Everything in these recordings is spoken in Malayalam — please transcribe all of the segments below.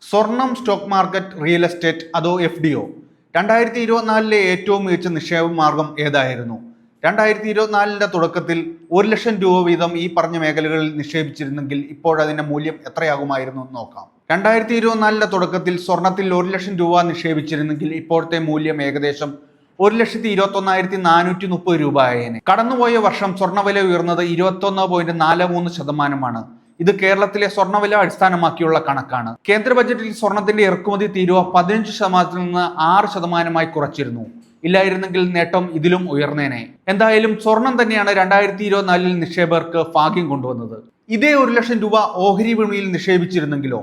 സ്വർണം, സ്റ്റോക്ക് മാർക്കറ്റ്, റിയൽ എസ്റ്റേറ്റ് അതോ FDO? 2024 ഏറ്റവും മികച്ച നിക്ഷേപ മാർഗം ഏതായിരുന്നു? 2024 തുടക്കത്തിൽ 1 ലക്ഷം രൂപ വീതം ഈ പറഞ്ഞ മേഖലകളിൽ നിക്ഷേപിച്ചിരുന്നെങ്കിൽ ഇപ്പോഴതിന്റെ മൂല്യം എത്രയാകുമായിരുന്നു എന്ന് നോക്കാം. 2024 തുടക്കത്തിൽ സ്വർണത്തിൽ 1 ലക്ഷം രൂപ നിക്ഷേപിച്ചിരുന്നെങ്കിൽ ഇപ്പോഴത്തെ മൂല്യം ഏകദേശം 1,21,430 രൂപ ആയേനെ. കടന്നുപോയ വർഷം സ്വർണ്ണവില ഉയർന്നത് 21.43%. ഇത് കേരളത്തിലെ സ്വർണ്ണവില അടിസ്ഥാനമാക്കിയുള്ള കണക്കാണ്. കേന്ദ്ര ബജറ്റിൽ സ്വർണത്തിന്റെ ഇറക്കുമതി തീരുവ 15% നിന്ന് 6% കുറച്ചിരുന്നു. ഇല്ലായിരുന്നെങ്കിൽ നേട്ടം ഇതിലും ഉയർന്നേനെ. എന്തായാലും സ്വർണം തന്നെയാണ് 2024 നിക്ഷേപകർക്ക് ഭാഗ്യം കൊണ്ടുവന്നത്. ഇതേ 1 ലക്ഷം രൂപ ഓഹരി വിപണിയിൽ നിക്ഷേപിച്ചിരുന്നെങ്കിലോ?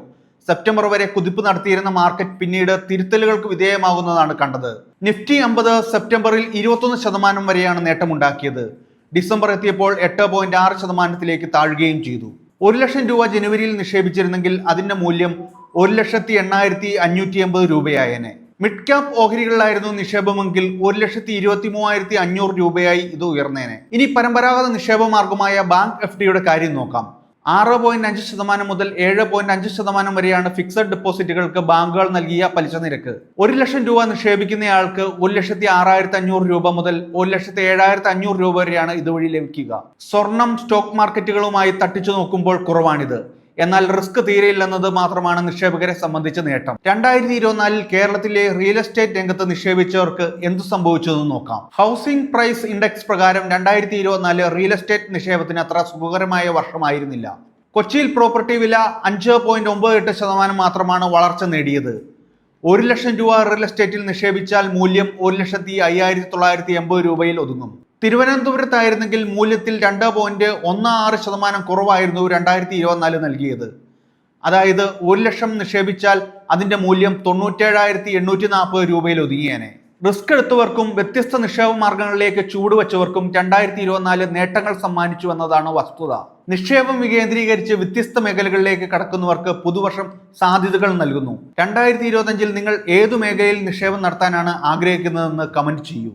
സെപ്റ്റംബർ വരെ കുതിപ്പ് നടത്തിയിരുന്ന മാർക്കറ്റ് പിന്നീട് തിരുത്തലുകൾക്ക് വിധേയമാകുന്നതാണ് കണ്ടത്. നിഫ്റ്റി 50 സെപ്റ്റംബറിൽ 21% വരെയാണ് നേട്ടമുണ്ടാക്കിയത്. ഡിസംബർ എത്തിയപ്പോൾ 8.6% താഴുകയും ചെയ്തു. 1 ലക്ഷം രൂപ ജനുവരിയിൽ നിക്ഷേപിച്ചിരുന്നെങ്കിൽ അതിന്റെ മൂല്യം 1,08,580 രൂപയായേനെ. മിഡ് ക്യാപ് ഓഹരികളിലായിരുന്നു നിക്ഷേപമെങ്കിൽ 1,23,500 രൂപയായി ഇത് ഉയർന്നേനെ. ഇനി പരമ്പരാഗത നിക്ഷേപ മാർഗമായ ബാങ്ക് FDയുടെ കാര്യം നോക്കാം. 6.5% മുതൽ 7.5% വരെയാണ് ഫിക്സഡ് ഡെപ്പോസിറ്റുകൾക്ക് ബാങ്കുകൾ നൽകിയ പലിശ നിരക്ക്. 1 ലക്ഷം രൂപ നിക്ഷേപിക്കുന്നയാൾക്ക് 1,06,500 രൂപ മുതൽ 1,07,500 രൂപ വരെയാണ് ഇതുവഴി ലഭിക്കുക. സ്വർണം, സ്റ്റോക്ക് മാർക്കറ്റുകളുമായി തട്ടിച്ചു നോക്കുമ്പോൾ കുറവാണിത്. എന്നാൽ റിസ്ക് തീരെയില്ലെന്നത് മാത്രമാണ് നിക്ഷേപകരെ സംബന്ധിച്ച നേട്ടം. 2024 കേരളത്തിലെ റിയൽ എസ്റ്റേറ്റ് രംഗത്ത് നിക്ഷേപിച്ചവർക്ക് എന്തു സംഭവിച്ചതെന്ന് നോക്കാം. ഹൗസിംഗ് പ്രൈസ് ഇൻഡെക്സ് പ്രകാരം 2024 റിയൽ എസ്റ്റേറ്റ് നിക്ഷേപത്തിന് അത്ര സുഖകരമായ വർഷമായിരുന്നില്ല. കൊച്ചിയിൽ പ്രോപ്പർട്ടി വില 5.98% മാത്രമാണ് വളർച്ച നേടിയത്. 1 ലക്ഷം രൂപ റിയൽ എസ്റ്റേറ്റിൽ നിക്ഷേപിച്ചാൽ മൂല്യം 1,05,980 രൂപയിൽ ഒതുങ്ങും. തിരുവനന്തപുരത്തായിരുന്നെങ്കിൽ മൂല്യത്തിൽ 2.16% കുറവായിരുന്നു 2024 നൽകിയത്. അതായത് 1 ലക്ഷം നിക്ഷേപിച്ചാൽ അതിന്റെ മൂല്യം 97,840 രൂപയിൽ ഒതുങ്ങിയേനെ. റിസ്ക് എടുത്തവർക്കും വ്യത്യസ്ത നിക്ഷേപ മാർഗങ്ങളിലേക്ക് ചൂടുവെച്ചവർക്കും 2024 നേട്ടങ്ങൾ സമ്മാനിച്ചു എന്നതാണ് വസ്തുത. നിക്ഷേപം വികേന്ദ്രീകരിച്ച് വ്യത്യസ്ത മേഖലകളിലേക്ക് കടക്കുന്നവർക്ക് പുതുവർഷം സാധ്യതകൾ നൽകുന്നു. 2025 നിങ്ങൾ ഏതു മേഖലയിൽ നിക്ഷേപം നടത്താനാണ് ആഗ്രഹിക്കുന്നതെന്ന് കമന്റ് ചെയ്യൂ.